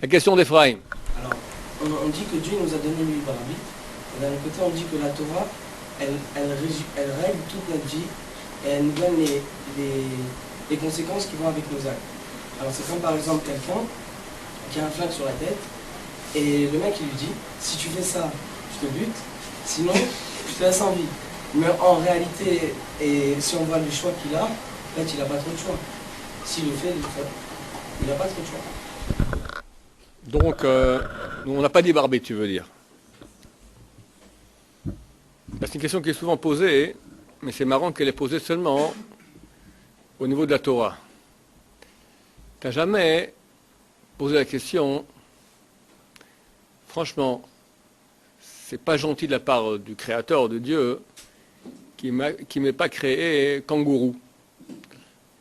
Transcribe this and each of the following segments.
La question d'Ephraïm. Alors, on dit que Dieu nous a donné le libre arbitre. Et d'un autre côté, on dit que la Torah, elle règle toute notre vie et elle nous donne les conséquences qui vont avec nos actes. Alors, c'est comme par exemple quelqu'un qui a un flingue sur la tête et le mec il lui dit si tu fais ça, je te bute, sinon je te laisse en vie. Mais en réalité, et si on voit le choix qu'il a, en fait, il n'a pas trop de choix. S'il le fait, il n'a pas trop de choix. Donc, on n'a pas dit arbitre, tu veux dire. C'est une question qui est souvent posée, mais c'est marrant qu'elle est posée seulement au niveau de la Torah. Tu n'as jamais posé la question, franchement, c'est pas gentil de la part du Créateur, de Dieu, qui ne m'ait pas créé kangourou.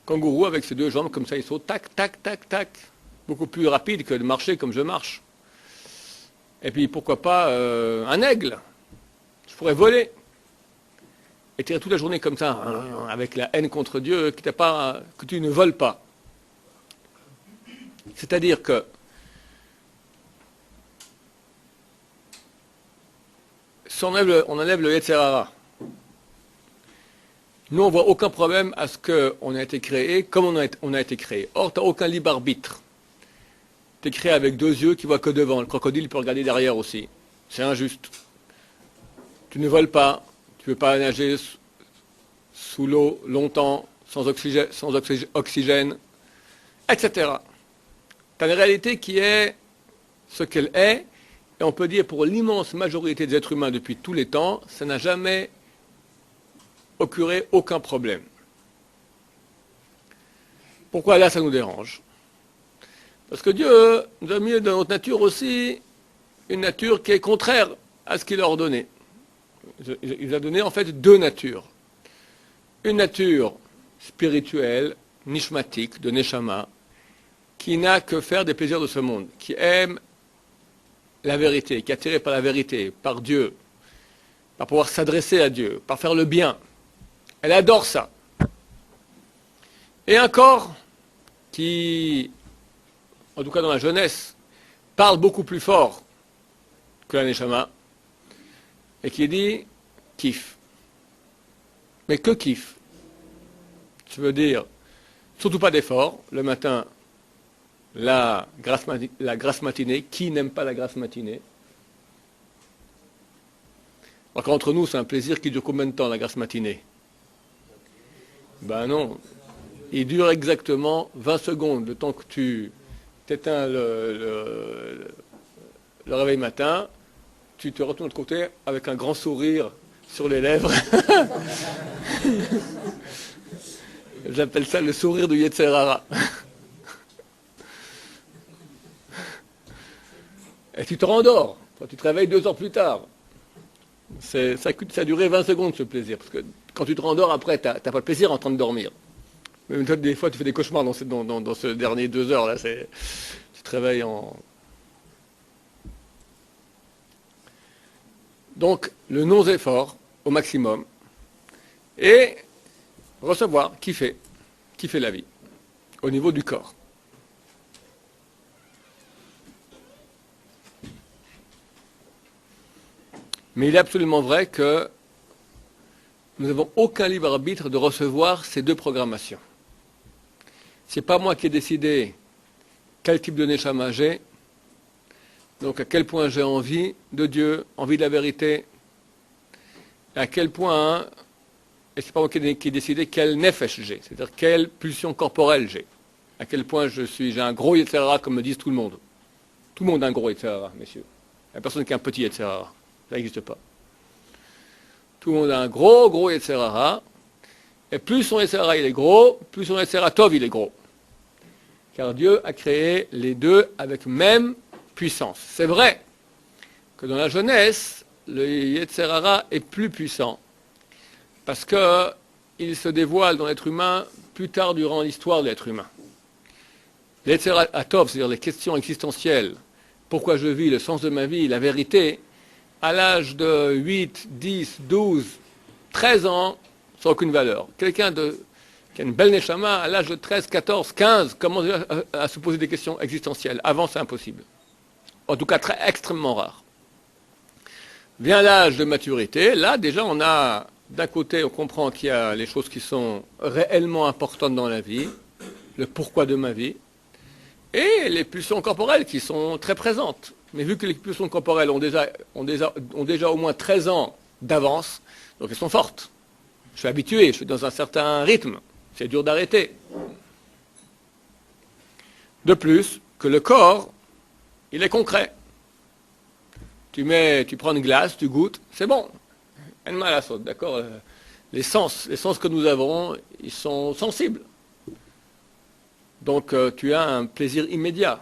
Kangourou avec ses deux jambes, comme ça, il saute, tac, tac, tac, tac. Beaucoup plus rapide que de marcher comme je marche. Et puis, pourquoi pas un aigle. Je pourrais voler. Et tirer toute la journée comme ça, avec la haine contre Dieu, que tu ne voles pas. C'est-à-dire que si on enlève le Yetzer Hara, nous, on ne voit aucun problème à ce qu'on a été créé comme on a été créé. Or, tu n'as aucun libre arbitre. Tu es créé avec deux yeux qui ne voient que devant. Le crocodile peut regarder derrière aussi. C'est injuste. Tu ne voles pas. Tu ne peux pas nager sous l'eau longtemps, sans oxygène, etc. Tu as une réalité qui est ce qu'elle est. Et on peut dire pour l'immense majorité des êtres humains depuis tous les temps, ça n'a jamais occuré aucun problème. Pourquoi là ça nous dérange? Parce que Dieu nous a mis dans notre nature aussi une nature qui est contraire à ce qu'il a ordonné. Il a donné en fait deux natures. Une nature spirituelle, nishmatique, de neshama, qui n'a que faire des plaisirs de ce monde, qui aime la vérité, qui est attirée par la vérité, par Dieu, par pouvoir s'adresser à Dieu, par faire le bien. Elle adore ça. Et un corps qui, en tout cas dans la jeunesse, parle beaucoup plus fort que la neshama, et qui dit kiff. Mais que kiff? Je veux dire, surtout pas d'effort, le matin, la grasse matinée. Qui n'aime pas la grasse matinée? Alors qu'entre nous, c'est un plaisir qui dure combien de temps, la grasse matinée? Ben non, il dure exactement 20 secondes, le temps que tu t'éteins le réveil matin, tu te retournes de l'autre côté avec un grand sourire sur les lèvres. J'appelle ça le sourire du Yetzer Hara. Et tu te rendors, tu te réveilles 2 heures plus tard. Ça a duré 20 secondes ce plaisir, parce que quand tu te rendors après, tu n'as pas le plaisir en train de dormir. Même toi, des fois, tu fais des cauchemars dans ce dernier 2 heures là. Tu te réveilles en. Donc, le non-effort au maximum et recevoir, kiffer la vie au niveau du corps. Mais il est absolument vrai que nous n'avons aucun libre arbitre de recevoir ces deux programmations. Ce n'est pas moi qui ai décidé quel type de neshama j'ai, donc à quel point j'ai envie de Dieu, envie de la vérité, et à quel point, et c'est pas moi qui ai décidé quel nefesh j'ai, c'est-à-dire quelle pulsion corporelle j'ai, à quel point j'ai un gros Yetzer Hara comme me disent tout le monde. Tout le monde a un gros Yetzer Hara, messieurs. Il n'y a personne qui a un petit Yetzer Hara. Ça n'existe pas. Tout le monde a un gros Yetzer Hara, et plus son Yetzer Hara il est gros, plus son Yetzer Hara Tov il est gros. Car Dieu a créé les deux avec même puissance. C'est vrai que dans la jeunesse, le Yetzer Hara est plus puissant, parce qu'il se dévoile dans l'être humain plus tard durant l'histoire de l'être humain. Le Yetzer Hara Tov, c'est-à-dire les questions existentielles, pourquoi je vis, le sens de ma vie, la vérité, à l'âge de 8, 10, 12, 13 ans, sans aucune valeur. Quelqu'un qui a une belle neshama, à l'âge de 13, 14, 15, commence à se poser des questions existentielles. Avant, c'est impossible. En tout cas, extrêmement rare. Vient l'âge de maturité. Là, déjà, on a, d'un côté, on comprend qu'il y a les choses qui sont réellement importantes dans la vie, le pourquoi de ma vie, et les pulsions corporelles qui sont très présentes. Mais vu que les pulsions corporelles ont déjà au moins 13 ans d'avance, donc elles sont fortes. Je suis habitué, je suis dans un certain rythme. C'est dur d'arrêter. De plus, que le corps, il est concret. Tu prends une glace, tu goûtes, c'est bon. Elle m'a la saute, d'accord. Les sens que nous avons, ils sont sensibles. Donc tu as un plaisir immédiat.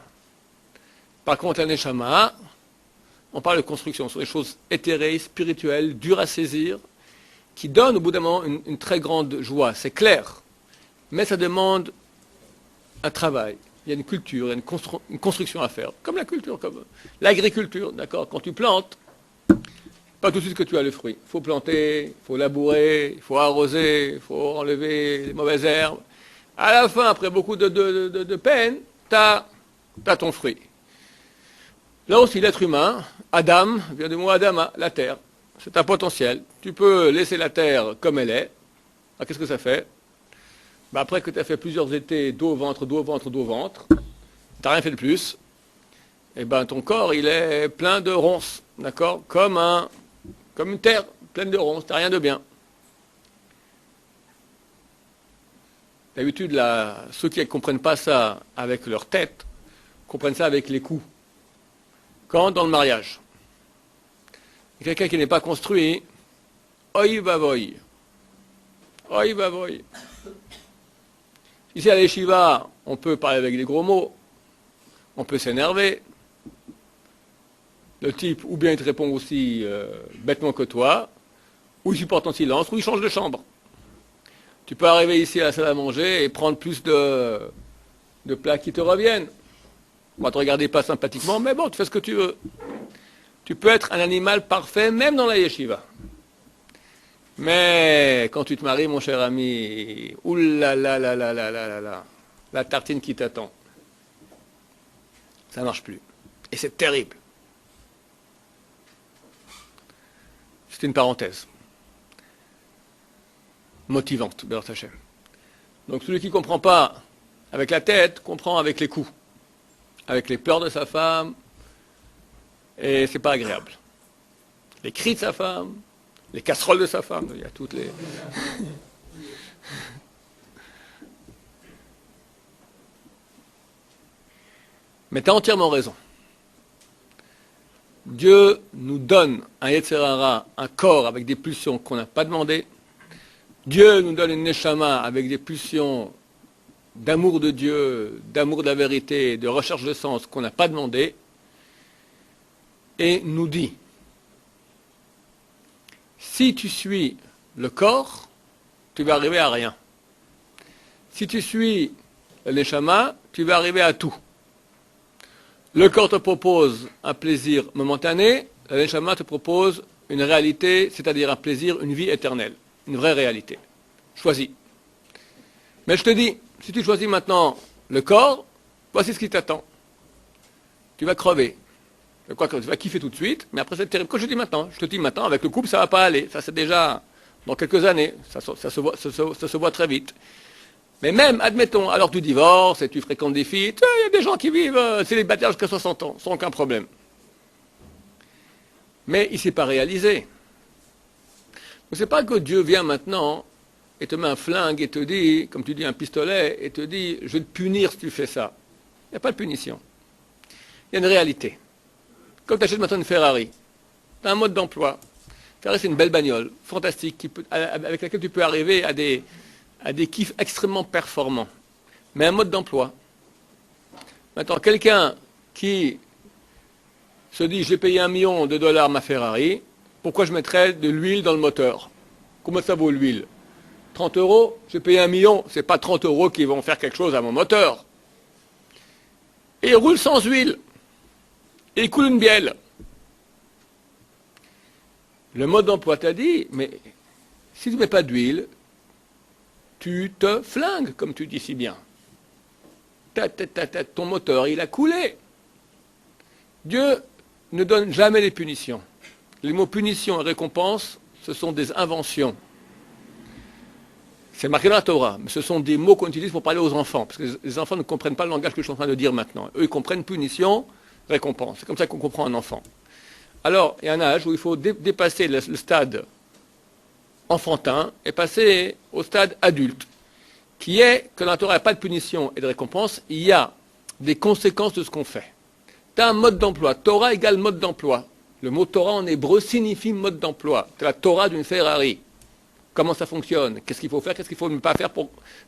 Par contre, la neshama, on parle de construction, ce sont des choses éthérées, spirituelles, dures à saisir, qui donnent au bout d'un moment une très grande joie, c'est clair. Mais ça demande un travail. Il y a une culture, il y a une construction à faire. Comme la culture, comme l'agriculture, d'accord. Quand tu plantes, pas tout de suite que tu as le fruit. Il faut planter, il faut labourer, il faut arroser, il faut enlever les mauvaises herbes. À la fin, après beaucoup de peine, tu as ton fruit. Là aussi, l'être humain, Adam, vient du mot Adama, la terre. C'est un potentiel. Tu peux laisser la terre comme elle est. Alors, qu'est-ce que ça fait? Après que tu as fait plusieurs étés d'eau au ventre, d'eau au ventre, d'eau au ventre, tu n'as rien fait de plus, et ton corps, il est plein de ronces, d'accord? Comme une terre pleine de ronces, tu n'as rien de bien. D'habitude, ceux qui ne comprennent pas ça avec leur tête, comprennent ça avec les coups. Quand dans le mariage, quelqu'un qui n'est pas construit, oi va voy. Oi va voy. Ici à l'Yeshiva, on peut parler avec des gros mots, on peut s'énerver. Le type, ou bien il te répond aussi bêtement que toi, ou il supporte en silence, ou il change de chambre. Tu peux arriver ici à la salle à manger et prendre plus de plats qui te reviennent. On va te regarder pas sympathiquement, mais bon, tu fais ce que tu veux. Tu peux être un animal parfait, même dans la yeshiva. Mais quand tu te maries, mon cher ami, oulala, la tartine qui t'attend. Ça ne marche plus. Et c'est terrible. C'est une parenthèse. Motivante, Béat Hashem. Donc celui qui ne comprend pas avec la tête, comprend avec les coups. Avec les pleurs de sa femme, et c'est pas agréable. Les cris de sa femme, les casseroles de sa femme, il y a toutes les... Mais tu as entièrement raison. Dieu nous donne un Yetzer Hara, un corps avec des pulsions qu'on n'a pas demandées. Dieu nous donne une Neshama avec des pulsions d'amour de Dieu, d'amour de la vérité, de recherche de sens qu'on n'a pas demandé, et nous dit, si tu suis le corps, tu vas arriver à rien. Si tu suis le neshama, tu vas arriver à tout. Le corps te propose un plaisir momentané, le neshama te propose une réalité, c'est-à-dire un plaisir, une vie éternelle, une vraie réalité. Choisis. Mais je te dis, si tu choisis maintenant le corps, voici ce qui t'attend. Tu vas crever. Tu vas kiffer tout de suite, mais après c'est terrible. Quand je dis maintenant, je te dis maintenant, avec le couple, ça ne va pas aller. Ça c'est déjà dans quelques années. Ça se voit très vite. Mais même, admettons, alors tu divorces et tu fréquentes des filles, il y a des gens qui vivent célibataires jusqu'à 60 ans, sans aucun problème. Mais il ne s'est pas réalisé. Ce n'est pas que Dieu vient maintenant et te met un flingue et te dit, comme tu dis, un pistolet, et te dit, je vais te punir si tu fais ça. Il n'y a pas de punition. Il y a une réalité. Comme tu achètes maintenant une Ferrari, tu as un mode d'emploi. Ferrari, c'est une belle bagnole, fantastique, avec laquelle tu peux arriver à des kiffs extrêmement performants. Mais un mode d'emploi. Maintenant, quelqu'un qui se dit, j'ai payé $1 million ma Ferrari, pourquoi je mettrais de l'huile dans le moteur? Combien ça vaut l'huile? 30 €, j'ai payé $1 million, ce n'est pas 30 € qui vont faire quelque chose à mon moteur. Et il roule sans huile. Et il coule une bielle. Le mode d'emploi t'a dit, mais si tu ne mets pas d'huile, tu te flingues, comme tu dis si bien. Ton moteur, il a coulé. Dieu ne donne jamais les punitions. Les mots punition et récompense, ce sont des inventions. C'est marqué dans la Torah, mais ce sont des mots qu'on utilise pour parler aux enfants, parce que les enfants ne comprennent pas le langage que je suis en train de dire maintenant. Eux, ils comprennent punition, récompense. C'est comme ça qu'on comprend un enfant. Alors, il y a un âge où il faut dépasser le stade enfantin et passer au stade adulte, qui est que dans la Torah, il n'y a pas de punition et de récompense, il y a des conséquences de ce qu'on fait. Tu as un mode d'emploi. Torah égale mode d'emploi. Le mot Torah en hébreu signifie mode d'emploi. C'est la Torah d'une Ferrari. Comment ça fonctionne? Qu'est-ce qu'il faut faire? Qu'est-ce qu'il ne faut pas faire?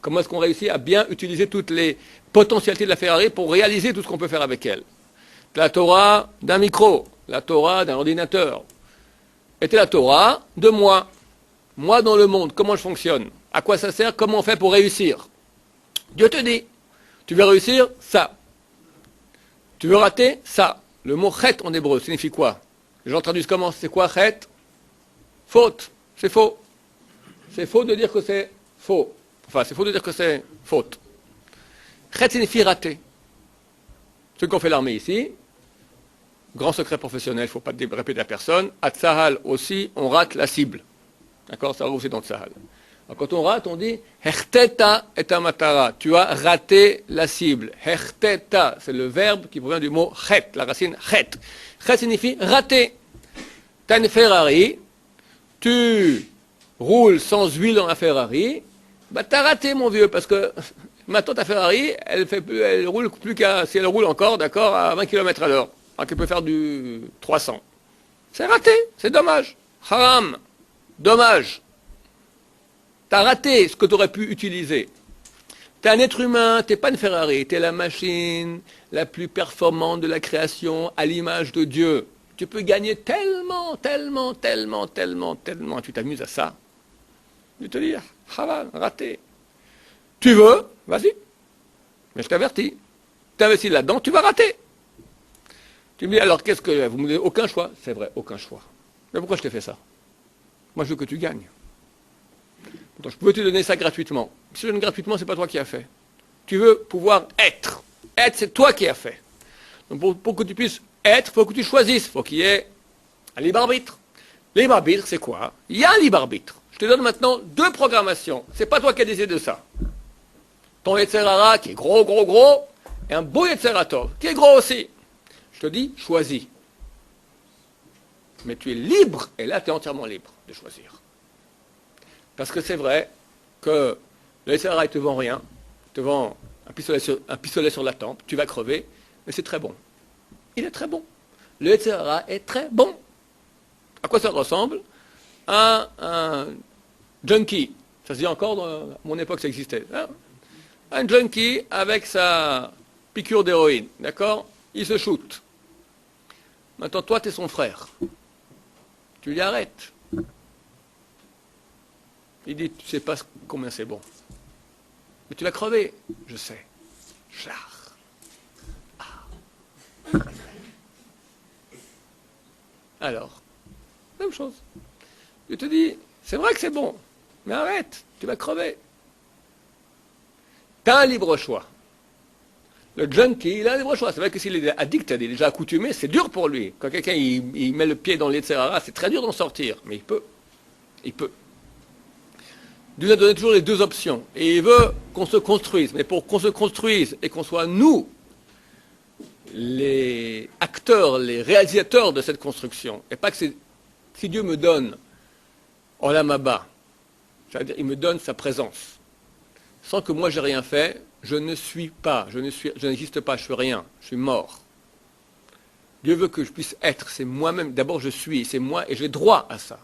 Comment est-ce qu'on réussit à bien utiliser toutes les potentialités de la Ferrari pour réaliser tout ce qu'on peut faire avec elle? La Torah d'un micro, la Torah d'un ordinateur. Et la Torah de moi. Moi dans le monde, comment je fonctionne? À quoi ça sert? Comment on fait pour réussir? Dieu te dit, tu veux réussir? Ça. Tu veux rater? Ça. Le mot chet en hébreu signifie quoi? Les gens traduisent comment? C'est quoi chet? Faute. C'est faux. C'est faux de dire que c'est faux. Enfin, c'est faux de dire que c'est faute. Chet signifie rater. Ce qu'on fait l'armée ici, grand secret professionnel, il ne faut pas répéter à personne. À Tsahal aussi, on rate la cible. D'accord? Ça va aussi dans Tsahal. Alors, quand on rate, on dit Herteta et matara. Tu as raté la cible. Herteta, c'est le verbe qui provient du mot chet, la racine chet. Chet signifie rater. Tu as une Ferrari, tu roules sans huile dans la Ferrari, bah tu as raté mon vieux, parce que maintenant ta Ferrari, elle roule plus qu'à, si elle roule encore, d'accord, à 20 km à l'heure, alors qu'elle peut faire du 300. C'est raté, c'est dommage. Haram, dommage. Tu as raté ce que tu aurais pu utiliser. Tu es un être humain, tu n'es pas une Ferrari, tu es la machine la plus performante de la création à l'image de Dieu. Tu peux gagner tellement, tu t'amuses à ça. Je vais te dire, haram, raté. Tu veux, vas-y. Mais je t'avertis. Tu investis là-dedans, tu vas rater. Tu me dis, alors qu'est-ce que... Vous me dites, aucun choix. C'est vrai, aucun choix. Mais pourquoi je t'ai fait ça? Moi, je veux que tu gagnes. Donc, je peux te donner ça gratuitement. Si je donne gratuitement, ce n'est pas toi qui as fait. Tu veux pouvoir être. Être, c'est toi qui as fait. Donc, pour que tu puisses être, il faut que tu choisisses. Il faut qu'il y ait un libre arbitre. Libre arbitre, c'est quoi? Il y a un libre arbitre. Je te donne maintenant 2 programmations. C'est pas toi qui as décidé de ça. Ton Yetzer Hara qui est gros, et un beau Yetzer Hara Tov qui est gros aussi. Je te dis, choisis. Mais tu es libre, et là tu es entièrement libre de choisir. Parce que c'est vrai que le Yetzer Hara, il te vend rien. Il te vend un pistolet sur la tempe, tu vas crever, mais c'est très bon. Il est très bon. Le Yetzer Hara est très bon. À quoi ça ressemble? Un junkie. Ça se dit encore, dans mon époque ça existait. Hein? Un junkie avec sa piqûre d'héroïne, d'accord? Il se shoot. Maintenant, toi, tu es son frère. Tu lui arrêtes. Il dit, tu sais pas combien c'est bon. Mais tu vas crever. Je sais. Char. Ah. Alors, même chose. Je te dis, c'est vrai que c'est bon, mais arrête, tu vas crever. Tu as un libre choix. Le junkie, il a un libre choix. C'est vrai que s'il est addict, il est déjà accoutumé, c'est dur pour lui. Quand quelqu'un il met le pied dans le Yetzer Hara, c'est très dur d'en sortir, mais il peut. Il peut. Dieu nous a donné toujours les 2 options. Et il veut qu'on se construise. Mais pour qu'on se construise et qu'on soit nous, les acteurs, les réalisateurs de cette construction, et pas que c'est... Si Dieu me donne Olam Haba, c'est-à-dire il me donne sa présence, sans que moi j'ai rien fait, je ne suis pas, je n'existe pas, je suis rien, je suis mort. Dieu veut que je puisse être, c'est moi-même, d'abord je suis, c'est moi et j'ai droit à ça.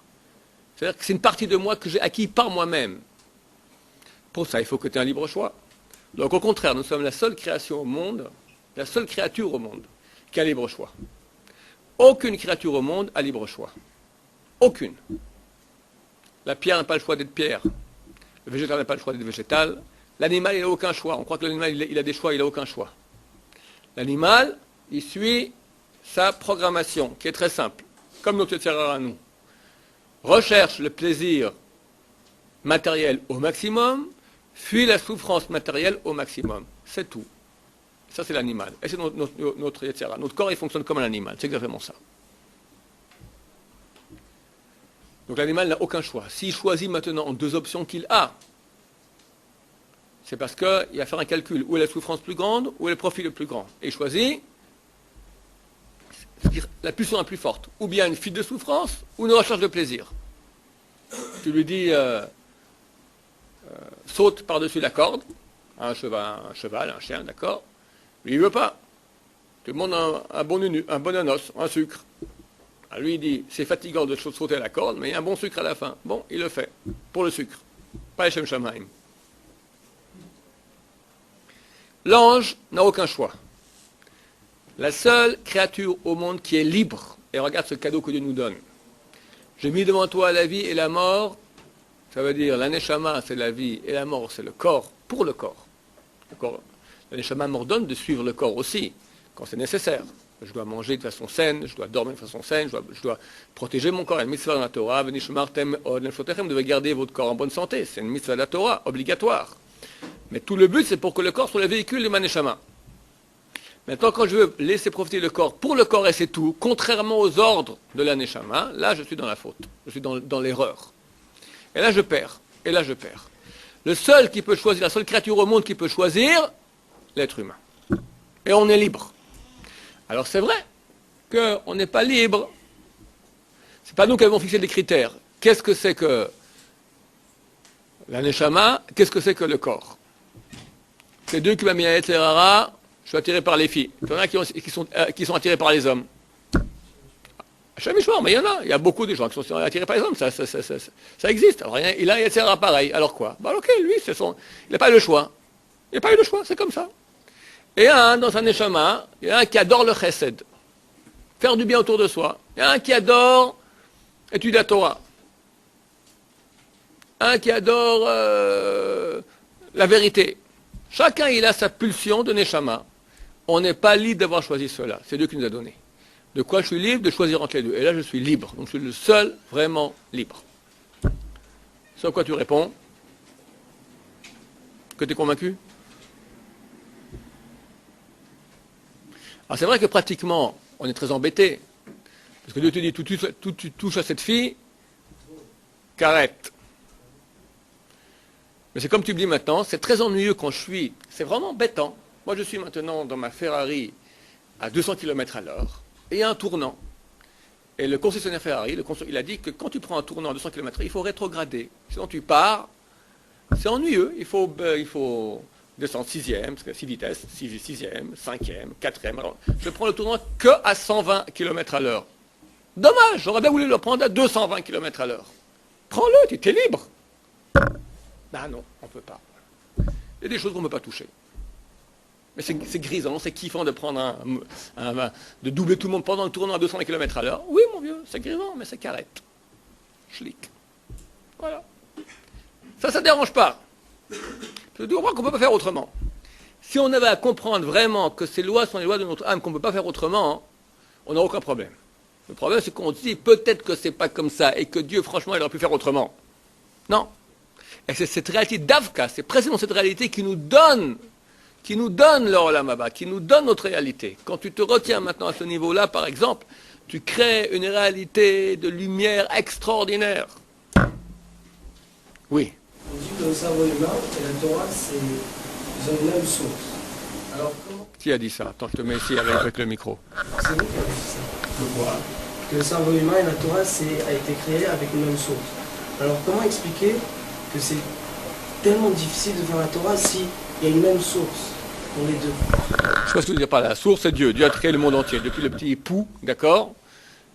C'est-à-dire que c'est une partie de moi que j'ai acquis par moi-même. Pour ça, il faut que tu aies un libre choix. Donc au contraire, nous sommes la seule création au monde, la seule créature au monde qui a libre choix. Aucune créature au monde a libre choix. Aucune. La pierre n'a pas le choix d'être pierre. Le végétal n'a pas le choix d'être végétal. L'animal, il n'a aucun choix. On croit que l'animal, il a des choix, il n'a aucun choix. L'animal, il suit sa programmation, qui est très simple, comme notre Yetzer Hara à nous. Recherche le plaisir matériel au maximum, fuit la souffrance matérielle au maximum. C'est tout. Ça, c'est l'animal. Et c'est notre Yetzirah. Notre corps, il fonctionne comme un animal. C'est exactement ça. Donc l'animal n'a aucun choix. S'il choisit maintenant deux options qu'il a, c'est parce qu'il va faire un calcul. Où est la souffrance plus grande, où est le profit le plus grand. Et il choisit la pulsion la plus forte. Ou bien une fuite de souffrance, ou une recherche de plaisir. Tu lui dis, saute par-dessus la corde, un cheval, un chien, d'accord. Lui, il ne veut pas. Tu lui demandes un bon anos, un sucre. Alors lui, il dit, c'est fatigant de sauter à la corde, mais il y a un bon sucre à la fin. Bon, il le fait, pour le sucre. Pas les Shem Shamaim. L'ange n'a aucun choix. La seule créature au monde qui est libre, et regarde ce cadeau que Dieu nous donne. J'ai mis devant toi la vie et la mort, ça veut dire la neshama c'est la vie et la mort c'est le corps, pour le corps. La neshama m'ordonne de suivre le corps aussi, quand c'est nécessaire. Je dois manger de façon saine, je dois dormir de façon saine, je dois protéger mon corps. Il y a une mitzvah dans la Torah, vous devez garder votre corps en bonne santé, c'est une mitzvah de la Torah, obligatoire. Mais tout le but c'est pour que le corps soit le véhicule de ma neshama. Maintenant, quand je veux laisser profiter le corps pour le corps et c'est tout, contrairement aux ordres de la neshama, là je suis dans la faute, je suis dans l'erreur. Et là je perds, Le seul qui peut choisir, la seule créature au monde qui peut choisir, l'être humain. Et on est libre. Alors c'est vrai qu'on n'est pas libre. C'est pas nous qui avons fixé des critères. Qu'est-ce que c'est que la neshama? Qu'est-ce que c'est que le corps? C'est Dieu qui m'a mis à Yetzirah. Je suis attiré par les filles. Il y en a qui sont attirés par les hommes. Chamishwar, mais il y en a. Il y a beaucoup de gens qui sont attirés par les hommes. Ça existe. Alors, il a Yetzirah pareil. Alors quoi? Bah ok, lui, il n'a pas eu le choix. Il n'a pas eu le choix, c'est comme ça. Et dans un neshama, il y en a un qui adore le chesed. Faire du bien autour de soi. Il y en a un qui adore étudier la Torah. Un qui adore la vérité. Chacun, il a sa pulsion de neshama. On n'est pas libre d'avoir choisi cela. C'est Dieu qui nous a donné. De quoi je suis libre? De choisir entre les deux. Et là, je suis libre. Donc, je suis le seul vraiment libre. Sur quoi tu réponds? Que tu es convaincu? Alors, c'est vrai que pratiquement, on est très embêté. Parce que Dieu te dit, tu touches à cette fille, qu'arrête. Mais c'est comme tu me dis maintenant, c'est très ennuyeux quand je suis. C'est vraiment embêtant. Moi, je suis maintenant dans ma Ferrari à 200 km à l'heure, et il y a un tournant. Et le concessionnaire Ferrari, il a dit que quand tu prends un tournant à 200 km/h, il faut rétrograder. Sinon, tu pars. C'est ennuyeux. Il faut descendre 6e, parce que 6 vitesses, 6e, 5e, 4e. Alors, je prends le tournant que à 120 km/h. Dommage, j'aurais bien voulu le prendre à 220 km/h. Prends-le, tu es libre. Ben non, on ne peut pas. Il y a des choses qu'on ne peut pas toucher. Mais c'est grisant, c'est kiffant de prendre de doubler tout le monde pendant le tournant à 200 km/h. Oui, mon vieux, c'est grisant, mais c'est carrette. Schlick. Voilà. Ça ne dérange pas. Je crois qu'on ne peut pas faire autrement. Si on avait à comprendre vraiment que ces lois sont les lois de notre âme, qu'on ne peut pas faire autrement, on n'a aucun problème. Le problème, c'est qu'on dit peut-être que c'est pas comme ça et que Dieu, franchement, il aurait pu faire autrement. Non. Et c'est cette réalité d'Avka, c'est précisément cette réalité qui nous donne le Olam Haba, qui nous donne notre réalité. Quand tu te retiens maintenant à ce niveau-là, par exemple, tu crées une réalité de lumière extraordinaire. Oui. On dit que le cerveau humain et la Torah, ils ont une même source. Alors comment... Qui a dit ça? Attends, je te mets ici avec le micro. C'est vous qui avez dit ça. Pourquoi? Que le cerveau humain et la Torah a été créé avec une même source. Alors comment expliquer que c'est tellement difficile de faire la Torah s'il y a une même source pour les deux? Je sais pas ce que je veux dire par là. La source, c'est Dieu. Dieu a créé le monde entier, depuis le petit pou, d'accord,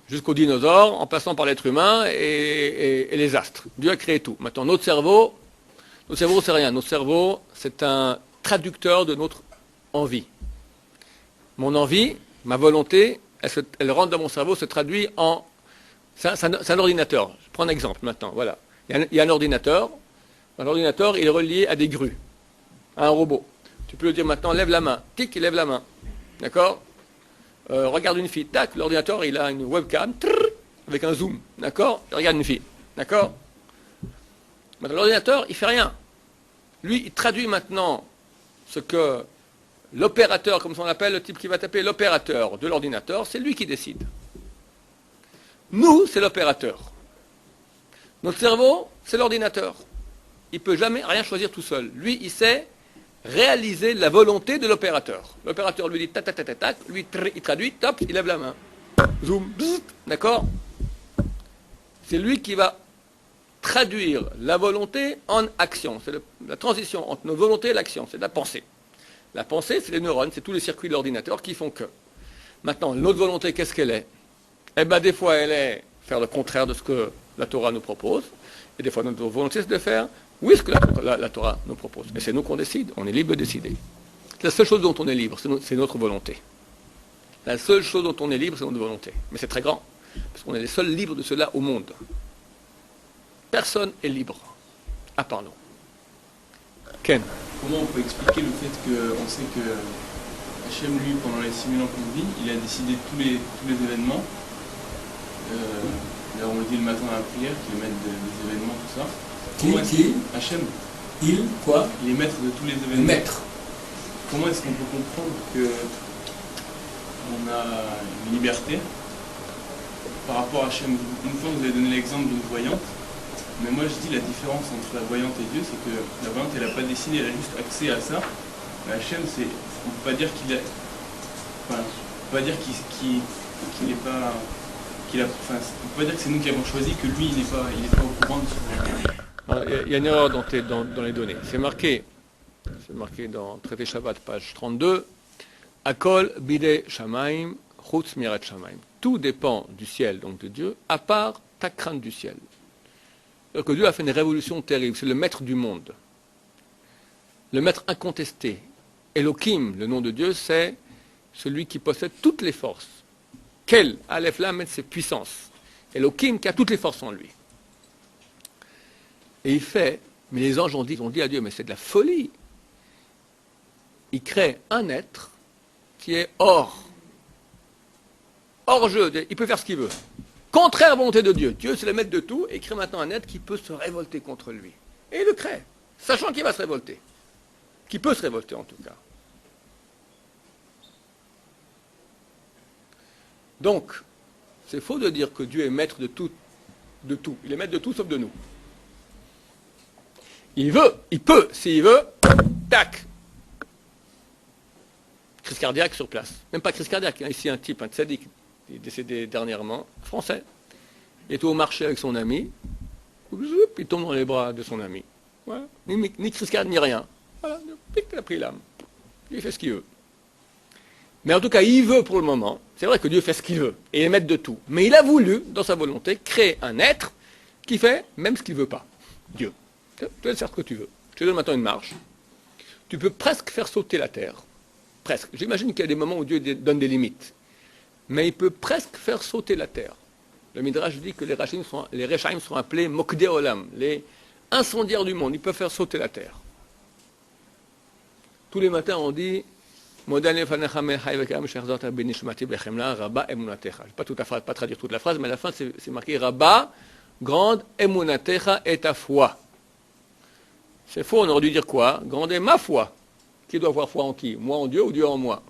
jusqu'aux dinosaures, en passant par l'être humain et les astres. Dieu a créé tout. Maintenant, notre cerveau, c'est rien. Notre cerveau, c'est un traducteur de notre envie. Mon envie, ma volonté, elle rentre dans mon cerveau, se traduit en... C'est un ordinateur. Je prends un exemple maintenant. Voilà. Il y a un ordinateur. Un ordinateur, il est relié à des grues, à un robot. Tu peux lui dire maintenant, lève la main. Tic, il lève la main. D'accord? Regarde une fille. Tac, l'ordinateur, il a une webcam, avec un zoom. D'accord? Il regarde une fille. D'accord? Maintenant, l'ordinateur, il fait rien. Lui, il traduit maintenant ce que l'opérateur, comme on l'appelle, le type qui va taper l'opérateur de l'ordinateur, c'est lui qui décide. Nous, c'est l'opérateur. Notre cerveau, c'est l'ordinateur. Il ne peut jamais rien choisir tout seul. Lui, il sait réaliser la volonté de l'opérateur. L'opérateur lui dit tac, tac, tac, tac, tac, lui, il traduit, top, il lève la main. Zoom, bzzz, d'accord? C'est lui qui va traduire la volonté en action. C'est la transition entre nos volontés et l'action, c'est de la pensée. La pensée, c'est les neurones, c'est tous les circuits de l'ordinateur qui font que. Maintenant, notre volonté, qu'est-ce qu'elle est? Eh bien, des fois, elle est faire le contraire de ce que la Torah nous propose, et des fois, notre volonté, c'est de faire oui ce que la Torah nous propose. Et c'est nous qu'on décide, on est libre de décider. La seule chose dont on est libre, c'est notre volonté. La seule chose dont on est libre, c'est notre volonté. Mais c'est très grand, parce qu'on est les seuls libres de cela au monde. Personne est libre, à part nous. Ken. Comment on peut expliquer le fait qu'on sait que Hachem, lui, pendant les 6000 ans qu'on vit, il a décidé tous les événements. Là, on le dit le matin à la prière, qu'il est maître des événements, tout ça. Qui Hachem. Il, quoi? Il est maître de tous les événements. Le maître. Comment est-ce qu'on peut comprendre qu'on a une liberté par rapport à Hachem? Une fois, vous avez donné l'exemple d'une voyante. Mais moi je dis la différence entre la voyante et Dieu, c'est que la voyante elle n'a pas décidé, elle a juste accès à ça. Mais Hachem, on ne peut pas dire qu'il a. Enfin, on peut pas dire qu'il n'est pas. On ne peut pas dire que c'est nous qui avons choisi, que lui il n'est pas au courant de ce. Il y a une erreur dans les données. C'est marqué dans Traité Shabbat, page 32. Akol bide shamaim, chutz mirat shamaim. Tout dépend du ciel, donc de Dieu, à part ta crainte du ciel. C'est-à-dire que Dieu a fait une révolution terrible, c'est le maître du monde. Le maître incontesté. Elohim, le nom de Dieu, c'est celui qui possède toutes les forces. Quel Aleph Lamed, c'est puissance. Elohim qui a toutes les forces en lui. Et il fait, mais les anges ont dit à Dieu, mais c'est de la folie. Il crée un être qui est hors jeu, il peut faire ce qu'il veut. Contraire à la volonté de Dieu. Dieu, c'est le maître de tout, et il crée maintenant un être qui peut se révolter contre lui. Et il le crée, sachant qu'il va se révolter. Qui peut se révolter, en tout cas. Donc, c'est faux de dire que Dieu est maître de tout. Il est maître de tout, sauf de nous. Il peut, s'il veut, tac. Crise cardiaque sur place. Même pas crise cardiaque. Il y a ici un type, un tzaddik, il est décédé dernièrement, français. Il était au marché avec son ami, il tombe dans les bras de son ami. Voilà. Ni crise cardiaque, ni rien. Voilà, il a pris l'âme. Il fait ce qu'il veut. Mais en tout cas, il veut pour le moment. C'est vrai que Dieu fait ce qu'il veut, et il est maître de tout. Mais il a voulu, dans sa volonté, créer un être qui fait même ce qu'il ne veut pas. Dieu. Tu peux faire ce que tu veux. Je te donne maintenant une marche. Tu peux presque faire sauter la terre. Presque. J'imagine qu'il y a des moments où Dieu donne des limites. Mais il peut presque faire sauter la terre. Le Midrash dit que les Rechaim sont appelés Mokdei Olam, les incendiaires du monde. Ils peuvent faire sauter la terre. Tous les matins, on dit je ne vais pas traduire toute la phrase, mais à la fin, c'est marqué Rabba, grande emunatecha et ta foi. C'est faux, on aurait dû dire quoi? Grande est ma foi. Qui doit avoir foi en qui? Moi en Dieu ou Dieu en moi?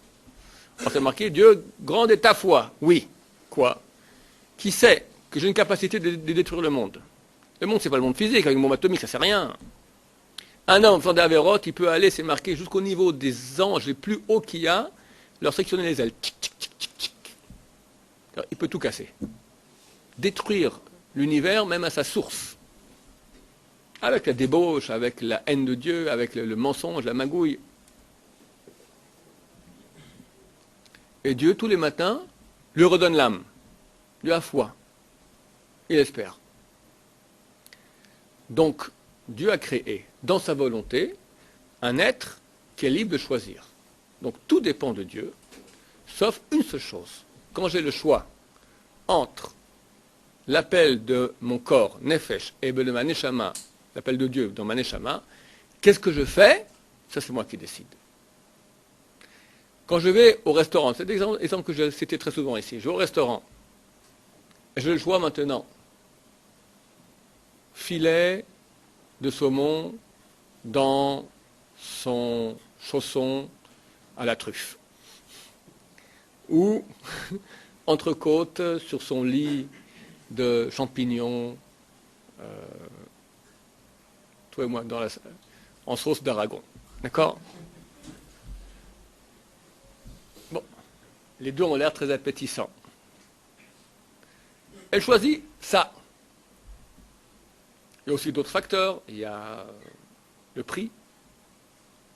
Alors c'est marqué Dieu, grande est ta foi. Oui. Quoi? Qui sait que j'ai une capacité de détruire le monde? Le monde, c'est pas le monde physique, avec une bombe atomique, ça sert à rien. Un homme sans des avérotes, il peut aller, c'est marqué, jusqu'au niveau des anges les plus hauts qu'il y a, leur sectionner les ailes. Tchic, tchic, tchic, tchic. Alors, il peut tout casser. Détruire l'univers, même à sa source. Avec la débauche, avec la haine de Dieu, avec le mensonge, la magouille. Et Dieu, tous les matins, lui redonne l'âme. Dieu a foi. Il espère. Donc, Dieu a créé, dans sa volonté, un être qui est libre de choisir. Donc, tout dépend de Dieu, sauf une seule chose. Quand j'ai le choix entre l'appel de mon corps, Nefesh, et de ma Neshama, l'appel de Dieu dans ma Neshama, qu'est-ce que je fais? Ça, c'est moi qui décide. Quand je vais au restaurant, c'est l'exemple que j'ai cité très souvent ici, je vais au restaurant, et j'ai le choix maintenant. Filet de saumon dans son chausson à la truffe. Ou entrecôte sur son lit de champignons, toi et moi, en sauce d'Aragon. D'accord? Bon, les deux ont l'air très appétissants. Elle choisit ça. Il y a aussi d'autres facteurs. Il y a le prix.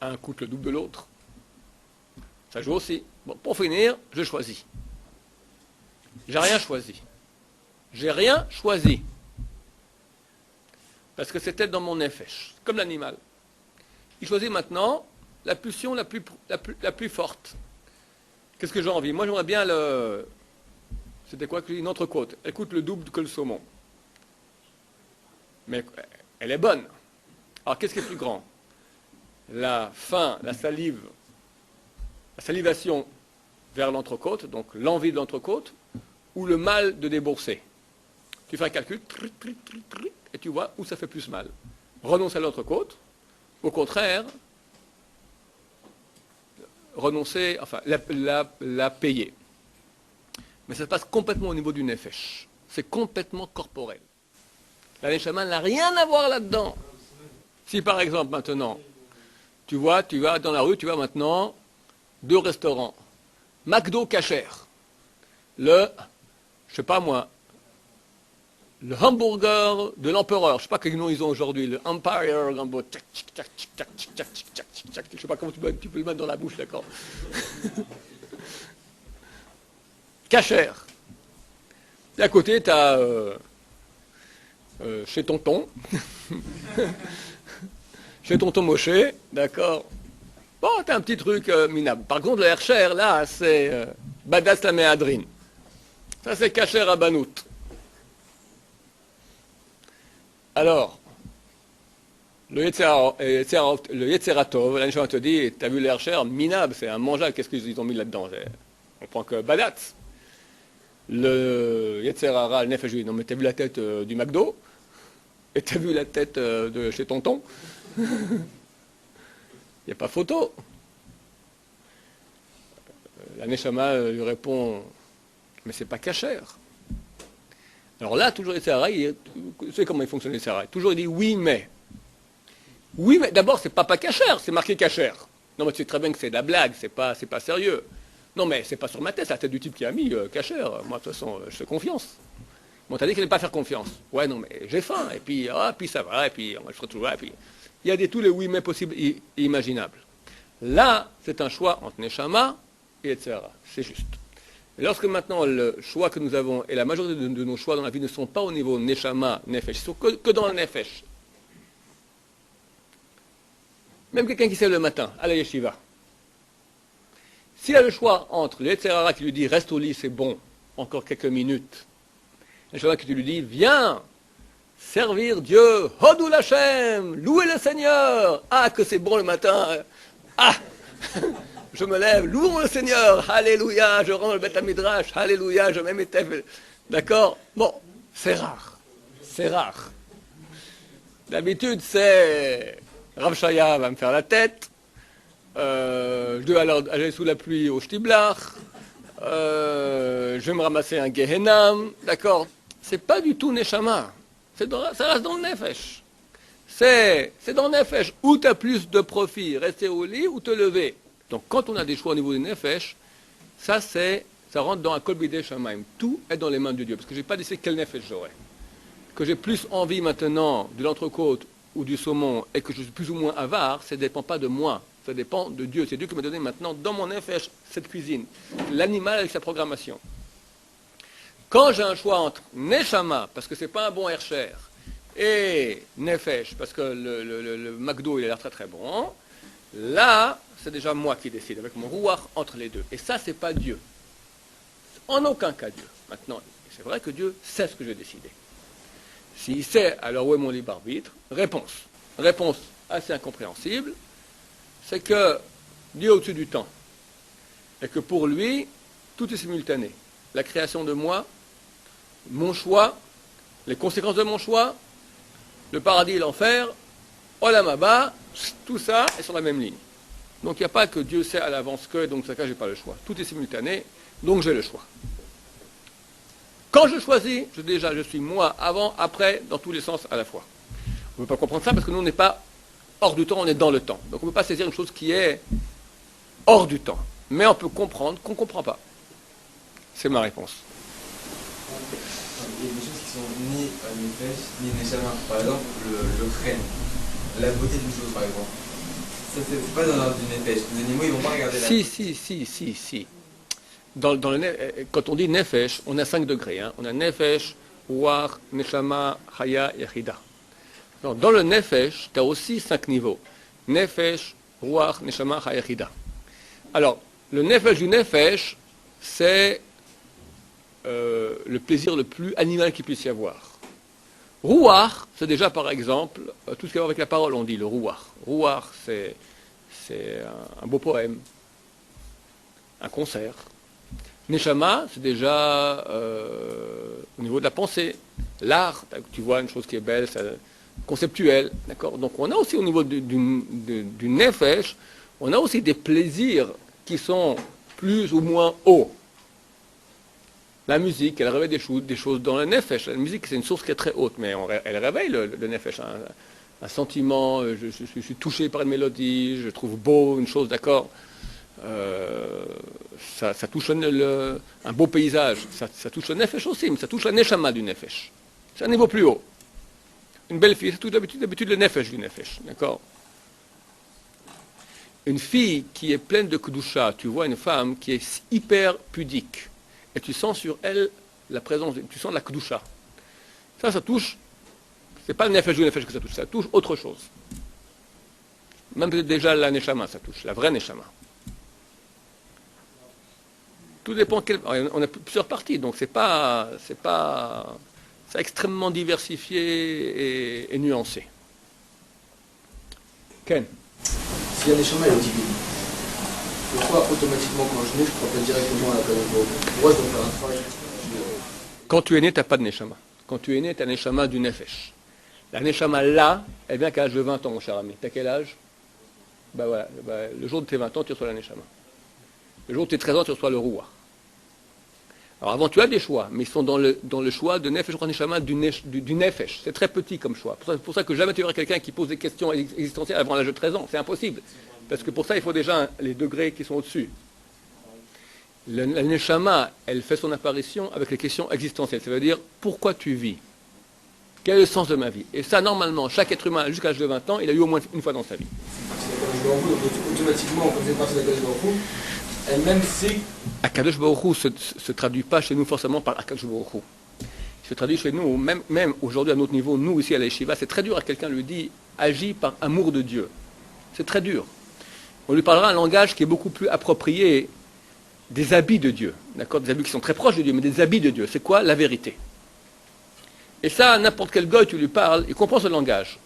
Un coûte le double de l'autre. Ça joue aussi. Bon, pour finir, je choisis. J'ai rien choisi. J'ai rien choisi. Parce que c'était dans mon nefesh, comme l'animal. Il choisit maintenant la pulsion la plus forte. Qu'est-ce que j'ai envie? Moi, j'aimerais bien C'était quoi? Une entrecôte. Elle coûte le double que le saumon. Mais elle est bonne. Alors, qu'est-ce qui est plus grand? La faim, la salivation vers l'entrecôte, donc l'envie de l'entrecôte, ou le mal de débourser. Tu fais un calcul, et tu vois où ça fait plus mal. Renoncer à l'entrecôte, au contraire, renoncer, enfin, la payer. Mais ça se passe complètement au niveau du nefesh. C'est complètement corporel. La neshama n'a rien à voir là-dedans. Si par exemple maintenant, tu vas dans la rue, tu vois maintenant deux restaurants. McDo Kasher. Je sais pas moi, le hamburger de l'empereur. Je sais pas quel nom ils ont aujourd'hui. Le Empire. Je sais pas comment tu peux le mettre dans la bouche, d'accord. Kasher. Et à côté, tu as chez Tonton. Chez Tonton Moshe, d'accord. Bon, tu as un petit truc minable. Par contre, le Hercher, là, c'est Badass la Méadrine. Ça, c'est Kasher à Banout. Alors, le Yetzeratov, la Neshama te dit, tu as vu le Hercher, minable, c'est un mangeable, qu'est-ce qu'ils ont mis là-dedans? On prend que Badatz. Le Yetzerara, le Nefesh, non mais t'as vu la tête du McDo? Et t'as vu la tête de chez Tonton? Il n'y a pas photo. La Neshama lui répond, mais c'est pas cachère. Alors là, toujours Yetzerara, tu sais comment il fonctionne Yetzerara. Toujours il dit oui mais. Oui mais, d'abord c'est pas cachère, c'est marqué cachère. Non mais tu sais très bien que c'est de la blague, c'est pas sérieux. Non, mais c'est pas sur ma tête, c'est la tête du type qui a mis cachère. Moi, de toute façon, je fais confiance. Bon, t'as dit qu'il n'allait pas faire confiance. Ouais, non, mais j'ai faim. Et puis, puis ça va. Et puis, je ferai toujours. Et puis, il y a tous les oui mais possibles et imaginables. Là, c'est un choix entre Neshama et etc. C'est juste. Et lorsque maintenant, le choix que nous avons et la majorité de nos choix dans la vie ne sont pas au niveau Neshama, Nefesh, ils sont que dans le Nefesh. Même quelqu'un qui sait le matin, à la yeshiva. S'il a le choix entre le Yetzerara qui lui dit reste au lit, c'est bon, encore quelques minutes, et le Yetzerara qui lui dit viens servir Dieu, Hodou Lachem, louer le Seigneur, ah que c'est bon le matin, ah je me lève, louons le Seigneur, alléluia, je rends le Beth Midrash, alléluia, je mets mes tefs, d'accord? Bon, c'est rare, c'est rare. D'habitude c'est Rav Shaya va me faire la tête. Je dois aller sous la pluie au Shtiblach, je vais me ramasser un Gehenam, d'accord? C'est pas du tout Neshama, ça reste dans le Nefesh. C'est dans le Nefesh, où tu as plus de profit, rester au lit ou te lever. Donc quand on a des choix au niveau du Nefesh, ça rentre dans un Kol Bidei Shamaim. Tout est dans les mains de Dieu, parce que je n'ai pas décidé quel Nefesh j'aurai. Que j'ai plus envie maintenant de l'entrecôte ou du saumon, et que je suis plus ou moins avare, ça ne dépend pas de moi. Ça dépend de Dieu. C'est Dieu qui m'a donné maintenant dans mon nefesh cette cuisine. L'animal avec sa programmation. Quand j'ai un choix entre Neshama, parce que ce n'est pas un bon Hercher, et Nefesh, parce que le McDo il a l'air très très bon, là, c'est déjà moi qui décide avec mon rouach entre les deux. Et ça, c'est pas Dieu. En aucun cas Dieu. Maintenant, c'est vrai que Dieu sait ce que j'ai décidé. S'il sait, alors où est mon libre arbitre? Réponse. Réponse assez incompréhensible. C'est que Dieu est au-dessus du temps. Et que pour lui, tout est simultané. La création de moi, mon choix, les conséquences de mon choix, le paradis et l'enfer, Olam Haba, tout ça est sur la même ligne. Donc il n'y a pas que Dieu sait à l'avance que, donc dans ce cas, je n'ai pas le choix. Tout est simultané, donc j'ai le choix. Quand je choisis, je suis moi, avant, après, dans tous les sens à la fois. On ne peut pas comprendre ça parce que nous, on n'est pas hors du temps, on est dans le temps. Donc on ne peut pas saisir une chose qui est hors du temps. Mais on peut comprendre qu'on ne comprend pas. C'est ma réponse. Il y a des choses qui sont ni Nefesh, ni Neshama. Par exemple, le crâne, la beauté d'une chose, par exemple. Ça, c'est pas dans l'ordre du Nefesh. Les animaux, ils vont pas regarder la... Si. Quand on dit Nefesh, on a 5 degrés. Hein. On a Nefesh, Ruach, Neshama, Chaya, Yechida. Dans le Nefesh, tu as aussi 5 niveaux. Nefesh, Ruach, Neshama, Chaya, Yechida. Alors, le Nefesh du Nefesh, c'est le plaisir le plus animal qu'il puisse y avoir. Ruach, c'est déjà par exemple, tout ce qui a à voir avec la parole, on dit le Ruach. Ruach, c'est un beau poème, un concert. Neshama, c'est déjà au niveau de la pensée, l'art, tu vois une chose qui est belle, conceptuelle, d'accord. Donc on a aussi au niveau du Nefesh, on a aussi des plaisirs qui sont plus ou moins hauts. La musique, elle réveille des choses dans le Nefesh. La musique, c'est une source qui est très haute, mais elle réveille le Nefesh. Un sentiment, je suis touché par une mélodie, je trouve beau une chose, d'accord. Ça touche un beau paysage, ça touche le Nefesh aussi, mais ça touche la Neshama du Nefesh. C'est un niveau plus haut. Une belle fille, c'est tout d'habitude le Nefesh du Nefesh, d'accord. Une fille qui est pleine de Kedusha, tu vois une femme qui est hyper pudique, et tu sens sur elle la présence, tu sens la Kedusha. Ça touche, c'est pas le Nefesh du Nefesh que ça touche autre chose. Même peut-être déjà la Neshama, ça touche, la vraie Neshama. Tout dépend, on a plusieurs parties, donc c'est extrêmement diversifié et nuancé. Ken? Si la Neshama est divine, pourquoi automatiquement quand je nais, je ne crois pas directement à la planète Baruch? Pourquoi je dois faire un travail? Quand tu es né, tu n'as pas de Neshama. Quand tu es né, tu as Neshama du Nefesh. La Neshama là, elle vient qu'à l'âge de 20 ans, mon cher ami. Tu as quel âge? Voilà, le jour de tes 20 ans, tu reçois la Neshama. Le jour de tes 13 ans, tu reçois le Ruach. Alors avant, tu as des choix, mais ils sont dans le choix de Nefesh, Neshama du Nefesh. C'est très petit comme choix. C'est pour ça que jamais tu verras quelqu'un qui pose des questions existentielles avant l'âge de 13 ans. C'est impossible. Parce que pour ça, il faut déjà les degrés qui sont au-dessus. La Neshama, elle fait son apparition avec les questions existentielles. Ça veut dire, pourquoi tu vis? Quel est le sens de ma vie? Et ça, normalement, chaque être humain, jusqu'à l'âge de 20 ans, il a eu au moins une fois dans sa vie. Automatiquement, quand c'est parti de la Kadosh Baruch Hu, elle-même sait... Akadosh Baruch Hu se traduit pas chez nous forcément par Akadosh Baruch Hu. Il se traduit chez nous, même aujourd'hui à notre niveau, nous ici à la Yeshiva, c'est très dur à quelqu'un lui dit agis par amour de Dieu. C'est très dur. On lui parlera un langage qui est beaucoup plus approprié des habits de Dieu. D'accord? Des habits qui sont très proches de Dieu, mais des habits de Dieu. C'est quoi? La vérité. Et ça, n'importe quel goy, tu lui parles, il comprend ce langage.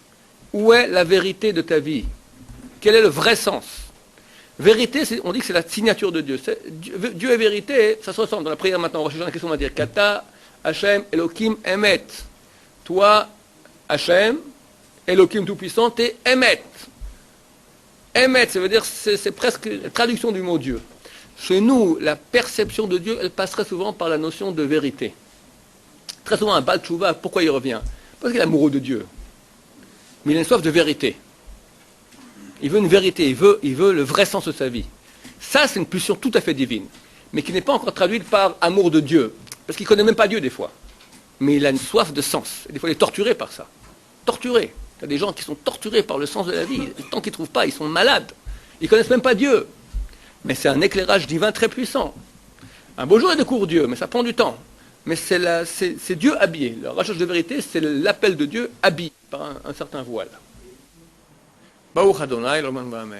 Où est la vérité de ta vie? Quel est le vrai sens? Vérité, on dit que c'est la signature de Dieu. Dieu est vérité, ça se ressemble. Dans la prière maintenant, on la question, on va dire Kata, Hachem, Elohim, Emet. Toi, Hachem, Elohim tout-puissant, t'es Emet. Emet, ça veut dire, c'est presque la traduction du mot Dieu. Chez nous, la perception de Dieu, elle passerait souvent par la notion de vérité. Très souvent, un Baal Tshuva, pourquoi il revient? Parce qu'il est amoureux de Dieu. Mais il a une soif de vérité. Il veut une vérité, il veut le vrai sens de sa vie. Ça, c'est une pulsion tout à fait divine, mais qui n'est pas encore traduite par amour de Dieu, parce qu'il ne connaît même pas Dieu des fois. Mais il a une soif de sens, et des fois il est torturé par ça. Torturé. Il y a des gens qui sont torturés par le sens de la vie, tant qu'ils ne trouvent pas, ils sont malades. Ils ne connaissent même pas Dieu. Mais c'est un éclairage divin très puissant. Un beau jour, il découvre Dieu, mais ça prend du temps. Mais c'est Dieu habillé. La recherche de vérité, c'est l'appel de Dieu habillé par un certain voile. Baruch Adonai, l'Oman Bahameh.